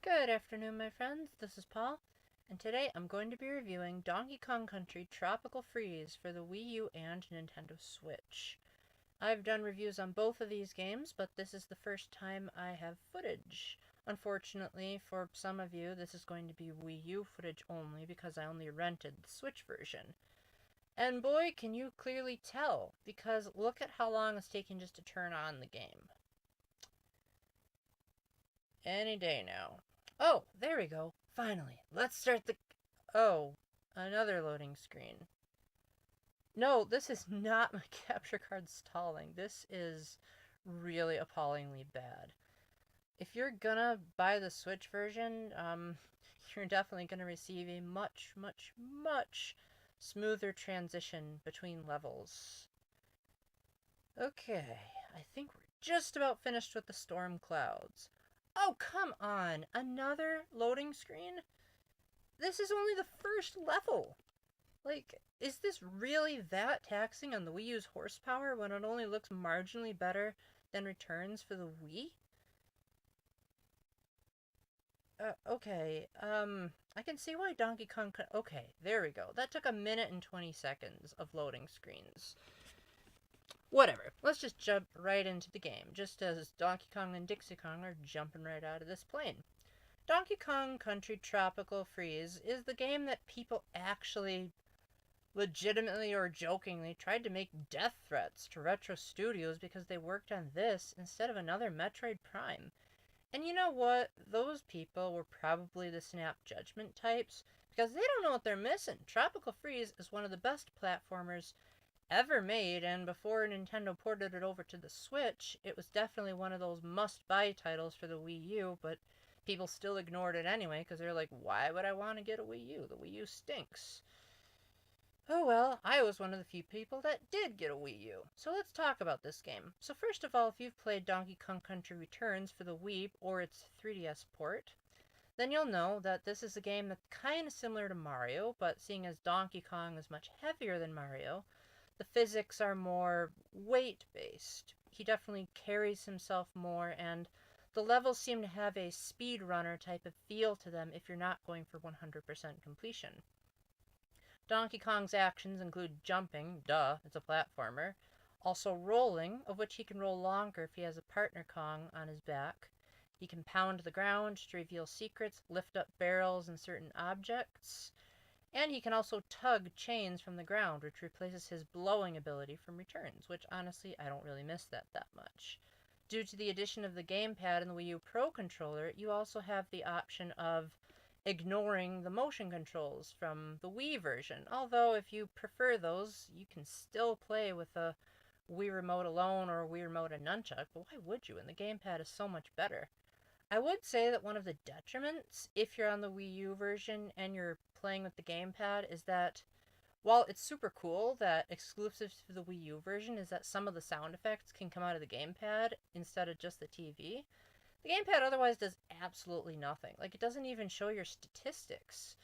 Good afternoon, my friends. This is Paul, and today I'm going to be reviewing Donkey Kong Country Tropical Freeze for the Wii U and Nintendo Switch. I've done reviews on both of these games, but this is the first time I have footage. Unfortunately, for some of you, this is going to be Wii U footage only because I only rented the Switch version. And boy, can you clearly tell, because look at how long it's taking just to turn on the game. Any day now. Oh, there we go. Finally. Let's start the... Oh, another loading screen. No, this is not my capture card stalling. This is really appallingly bad. If you're gonna buy the Switch version, you're definitely gonna receive a much, much, much smoother transition between levels. Okay, I think we're just about finished with the storm clouds. Oh, come on! Another loading screen? This is only the first level! Like, is this really that taxing on the Wii U's horsepower when it only looks marginally better than Returns for the Wii? Okay, I can see why Donkey Kong okay, there we go. That took 1 minute and 20 seconds of loading screens. Whatever, let's just jump right into the game, just as Donkey Kong and Dixie Kong are jumping right out of this plane. Donkey Kong Country Tropical Freeze is the game that people actually legitimately or jokingly tried to make death threats to Retro Studios because they worked on this instead of another Metroid Prime. And you know what? Those people were probably the Snap Judgment types because they don't know what they're missing. Tropical Freeze is one of the best platformers ever made, and before Nintendo ported it over to the Switch, it was definitely one of those must-buy titles for the Wii U, but people still ignored it anyway because they're like, why would I want to get a Wii U? The Wii U stinks. Oh well, I was one of the few people that did get a Wii U. So let's talk about this game. So first of all, if you've played Donkey Kong Country Returns for the Wii or its 3DS port, then you'll know that this is a game that's kind of similar to Mario, but seeing as Donkey Kong is much heavier than Mario, the physics are more weight-based. He definitely carries himself more, and the levels seem to have a speedrunner type of feel to them if you're not going for 100% completion. Donkey Kong's actions include jumping, duh, it's a platformer, also rolling, of which he can roll longer if he has a partner Kong on his back. He can pound the ground to reveal secrets, lift up barrels and certain objects, and he can also tug chains from the ground, which replaces his blowing ability from Returns, which honestly, I don't really miss that much. Due to the addition of the gamepad and the Wii U Pro controller, you also have the option of ignoring the motion controls from the Wii version. Although, if you prefer those, you can still play with a Wii Remote alone or a Wii Remote and Nunchuck, but why would you when the gamepad is so much better? I would say that one of the detriments, if you're on the Wii U version and you're playing with the gamepad, is that while it's super cool that exclusive to the Wii U version is that some of the sound effects can come out of the gamepad instead of just the TV, the gamepad otherwise does absolutely nothing. Like, it doesn't even show your statistics.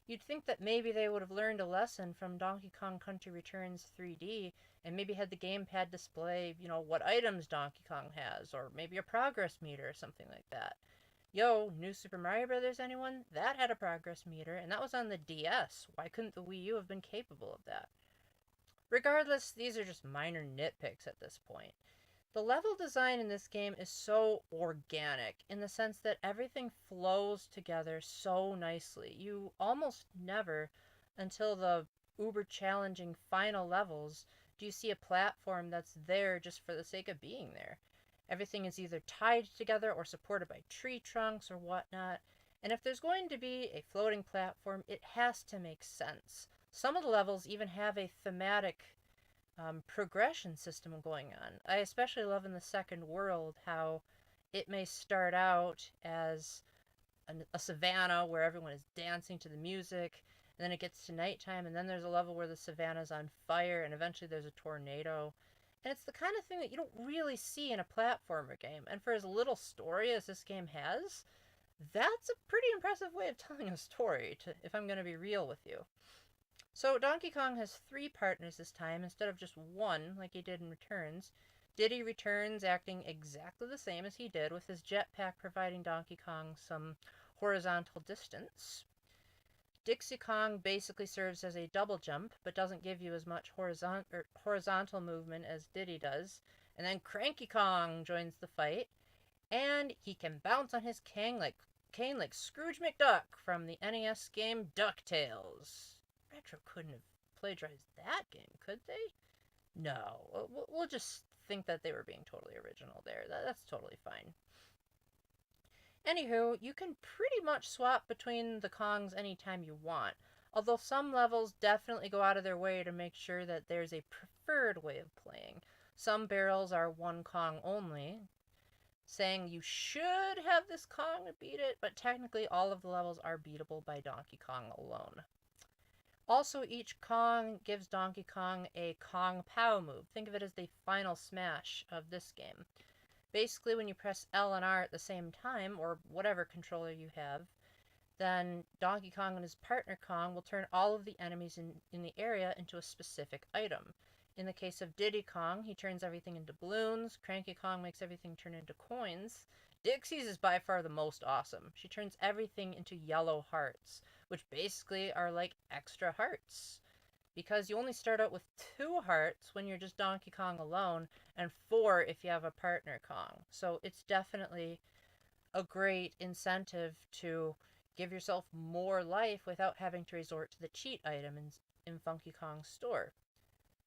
You'd think that maybe they would have learned a lesson from Donkey Kong Country Returns 3D and maybe had the gamepad display, what items Donkey Kong has, or maybe a progress meter or something like that. Yo, New Super Mario Bros. Anyone? That had a progress meter, and that was on the DS. Why couldn't the Wii U have been capable of that? Regardless, these are just minor nitpicks at this point. The level design in this game is so organic in the sense that everything flows together so nicely. You almost never, until the uber challenging final levels, do you see a platform that's there just for the sake of being there. Everything is either tied together or supported by tree trunks or whatnot. And if there's going to be a floating platform, it has to make sense. Some of the levels even have a thematic progression system going on. I especially love in the second world how it may start out as a savanna where everyone is dancing to the music, and then it gets to nighttime, and then there's a level where the savannah's on fire, and eventually there's a tornado. And it's the kind of thing that you don't really see in a platformer game. And for as little story as this game has, that's a pretty impressive way of telling a story, if I'm going to be real with you. So Donkey Kong has 3 partners this time instead of just one like he did in Returns. Diddy returns acting exactly the same as he did, with his jetpack providing Donkey Kong some horizontal distance. Dixie Kong basically serves as a double jump, but doesn't give you as much horizontal movement as Diddy does. And then Cranky Kong joins the fight, and he can bounce on his cane like Scrooge McDuck from the NES game DuckTales. Retro couldn't have plagiarized that game, could they? No, we'll just think that they were being totally original there. That's totally fine. Anywho, you can pretty much swap between the Kongs anytime you want, although some levels definitely go out of their way to make sure that there's a preferred way of playing. Some barrels are one Kong only, saying you should have this Kong to beat it, but technically all of the levels are beatable by Donkey Kong alone. Also, each Kong gives Donkey Kong a Kong Pow move. Think of it as the final smash of this game. Basically, when you press L and R at the same time, or whatever controller you have, then Donkey Kong and his partner Kong will turn all of the enemies in the area into a specific item. In the case of Diddy Kong, he turns everything into balloons. Cranky Kong makes everything turn into coins. Dixie's is by far the most awesome. She turns everything into yellow hearts, which basically are like extra hearts. Because you only start out with 2 hearts when you're just Donkey Kong alone, and 4 if you have a partner Kong. So it's definitely a great incentive to give yourself more life without having to resort to the cheat item in Funky Kong's store.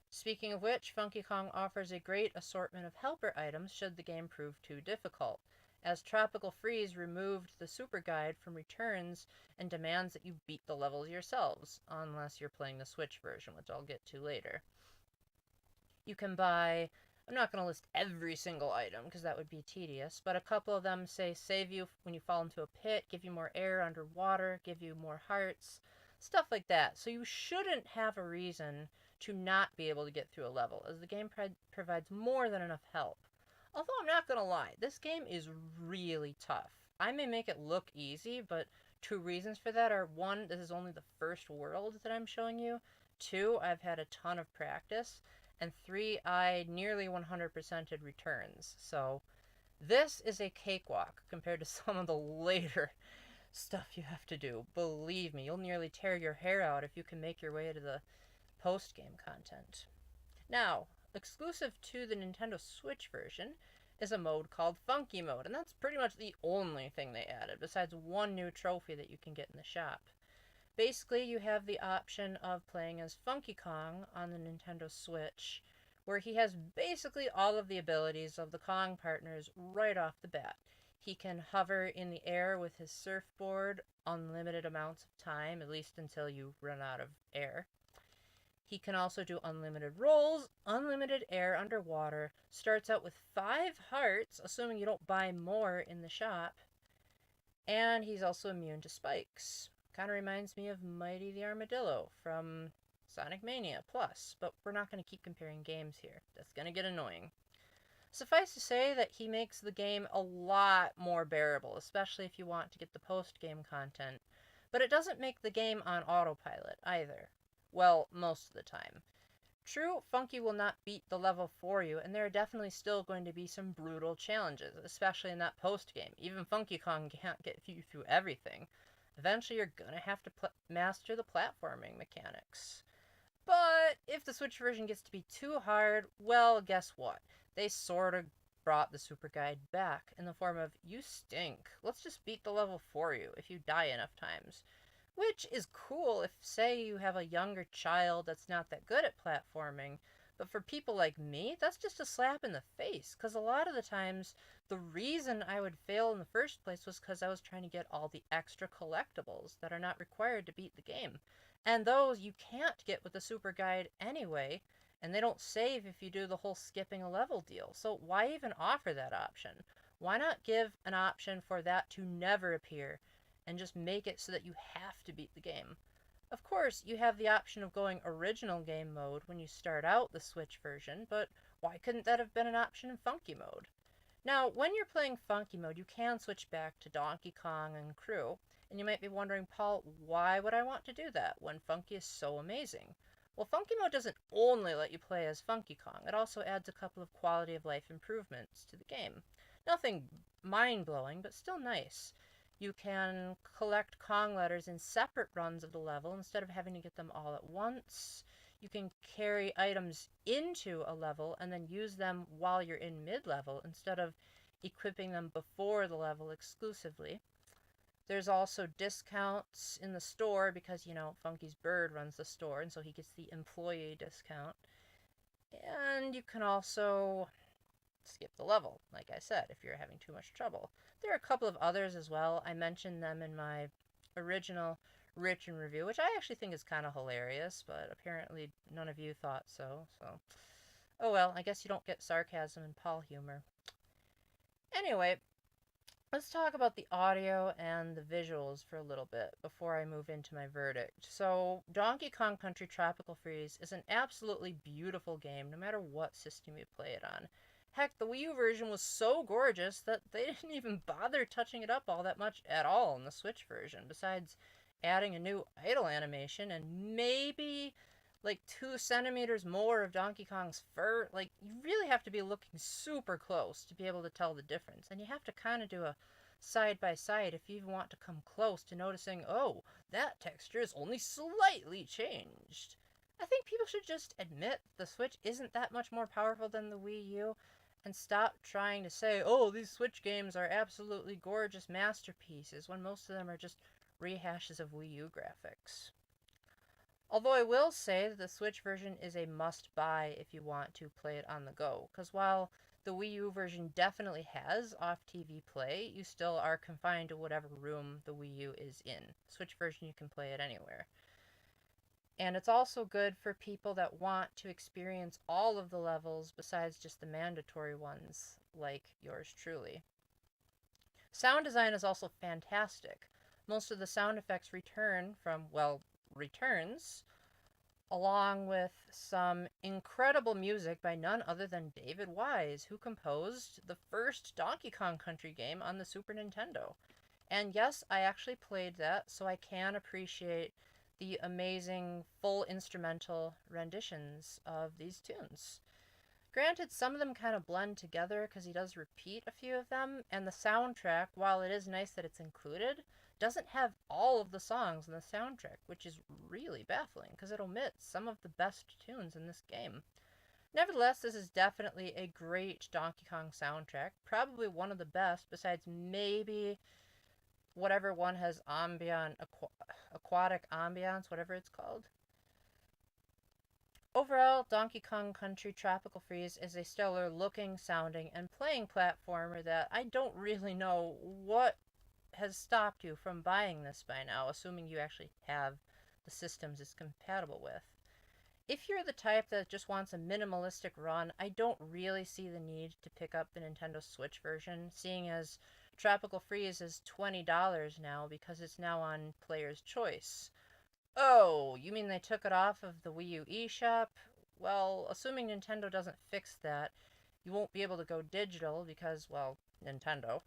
Speaking of which, Funky Kong offers a great assortment of helper items should the game prove too difficult, as Tropical Freeze removed the super guide from returns and demands that you beat the levels yourselves, unless you're playing the Switch version, which I'll get to later. You can buy, I'm not going to list every single item, because that would be tedious, but a couple of them say save you when you fall into a pit, give you more air underwater, give you more hearts, stuff like that. So you shouldn't have a reason to not be able to get through a level, as the game provides more than enough help. Although I'm not going to lie, this game is really tough. I may make it look easy, but 2 reasons for that are 1, this is only the first world that I'm showing you. 2, I've had a ton of practice. And 3, I nearly 100%ed returns. So this is a cakewalk compared to some of the later stuff you have to do. Believe me, you'll nearly tear your hair out if you can make your way to the post-game content. Now, exclusive to the Nintendo Switch version is a mode called Funky Mode, and that's pretty much the only thing they added, besides 1 new trophy that you can get in the shop. Basically, you have the option of playing as Funky Kong on the Nintendo Switch, where he has basically all of the abilities of the Kong partners right off the bat. He can hover in the air with his surfboard unlimited amounts of time, at least until you run out of air. He can also do unlimited rolls, unlimited air underwater, starts out with 5 hearts, assuming you don't buy more in the shop, and he's also immune to spikes. Kind of reminds me of Mighty the Armadillo from Sonic Mania Plus, but we're not going to keep comparing games here. That's going to get annoying. Suffice to say that he makes the game a lot more bearable, especially if you want to get the post-game content, but it doesn't make the game on autopilot either. Well, most of the time. True, Funky will not beat the level for you, and there are definitely still going to be some brutal challenges, especially in that post-game. Even Funky Kong can't get you through everything. Eventually, you're gonna have to master the platforming mechanics. But if the Switch version gets to be too hard, well, guess what? They sort of brought the super guide back in the form of, you stink. Let's just beat the level for you if you die enough times. Which is cool if, say, you have a younger child that's not that good at platforming, but for people like me, that's just a slap in the face, because a lot of the times, the reason I would fail in the first place was because I was trying to get all the extra collectibles that are not required to beat the game. And those you can't get with the super guide anyway, and they don't save if you do the whole skipping a level deal. So why even offer that option? Why not give an option for that to never appear, and just make it so that you have to beat the game? Of course, you have the option of going original game mode when you start out the Switch version, but why couldn't that have been an option in Funky Mode? Now, when you're playing Funky Mode, you can switch back to Donkey Kong and crew, and you might be wondering, Paul, why would I want to do that when Funky is so amazing? Well, Funky Mode doesn't only let you play as Funky Kong, it also adds a couple of quality of life improvements to the game. Nothing mind-blowing, but still nice. You can collect Kong letters in separate runs of the level instead of having to get them all at once. You can carry items into a level and then use them while you're in mid-level instead of equipping them before the level exclusively. There's also discounts in the store because, Funky's Bird runs the store, and so he gets the employee discount. And you can also skip the level, like I said, if you're having too much trouble. There are a couple of others as well. I mentioned them in my original written review, which I actually think is kind of hilarious, but apparently none of you thought so. Oh well, I guess you don't get sarcasm and Paul humor. Anyway, let's talk about the audio and the visuals for a little bit before I move into my verdict. So, Donkey Kong Country Tropical Freeze is an absolutely beautiful game no matter what system you play it on. Heck, the Wii U version was so gorgeous that they didn't even bother touching it up all that much at all in the Switch version, besides adding a new idle animation and maybe like 2 centimeters more of Donkey Kong's fur. Like, you really have to be looking super close to be able to tell the difference. And you have to kind of do a side by side if you even want to come close to noticing, oh, that texture is only slightly changed. I think people should just admit the Switch isn't that much more powerful than the Wii U and stop trying to say, oh, these Switch games are absolutely gorgeous masterpieces when most of them are just rehashes of Wii U graphics. Although I will say that the Switch version is a must-buy if you want to play it on the go, because while the Wii U version definitely has off-TV play, you still are confined to whatever room the Wii U is in. Switch version, you can play it anywhere. And it's also good for people that want to experience all of the levels besides just the mandatory ones, like yours truly. Sound design is also fantastic. Most of the sound effects returns, along with some incredible music by none other than David Wise, who composed the first Donkey Kong Country game on the Super Nintendo. And yes, I actually played that, so I can appreciate the amazing full instrumental renditions of these tunes. Granted, some of them kind of blend together because he does repeat a few of them, and the soundtrack, while it is nice that it's included, doesn't have all of the songs in the soundtrack, which is really baffling because it omits some of the best tunes in this game. Nevertheless, this is definitely a great Donkey Kong soundtrack, probably one of the best, besides maybe whatever one has aquatic ambiance, whatever it's called. Overall, Donkey Kong Country Tropical Freeze is a stellar looking, sounding, and playing platformer that I don't really know what has stopped you from buying this by now, assuming you actually have the systems it's compatible with. If you're the type that just wants a minimalistic run, I don't really see the need to pick up the Nintendo Switch version, seeing as Tropical Freeze is $20 now because it's now on Player's Choice. Oh, you mean they took it off of the Wii U eShop? Well, assuming Nintendo doesn't fix that, you won't be able to go digital because, well, Nintendo.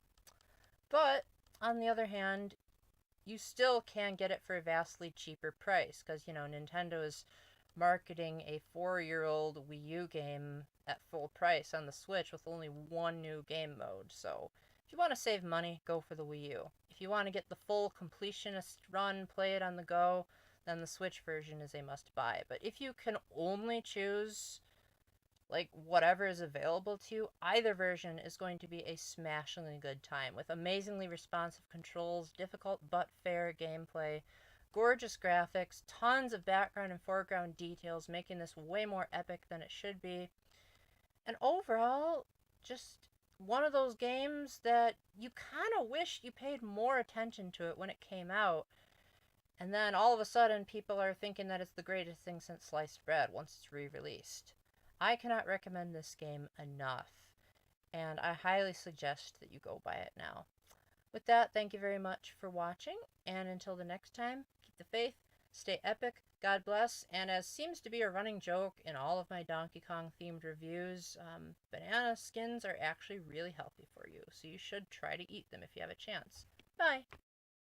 But, on the other hand, you still can get it for a vastly cheaper price because, Nintendo is marketing a 4-year-old Wii U game at full price on the Switch with only one new game mode. So, if you want to save money, go for the Wii U. If you want to get the full completionist run, play it on the go, then the Switch version is a must-buy. But if you can only choose whatever is available to you, either version is going to be a smashingly good time with amazingly responsive controls, difficult but fair gameplay, gorgeous graphics, tons of background and foreground details, making this way more epic than it should be. And overall, just one of those games that you kind of wish you paid more attention to it when it came out. And then all of a sudden, people are thinking that it's the greatest thing since sliced bread once it's re-released. I cannot recommend this game enough, and I highly suggest that you go buy it now. With that, thank you very much for watching, and until the next time, keep the faith, stay epic, God bless, and as seems to be a running joke in all of my Donkey Kong themed reviews, banana skins are actually really healthy for you, so you should try to eat them if you have a chance. Bye!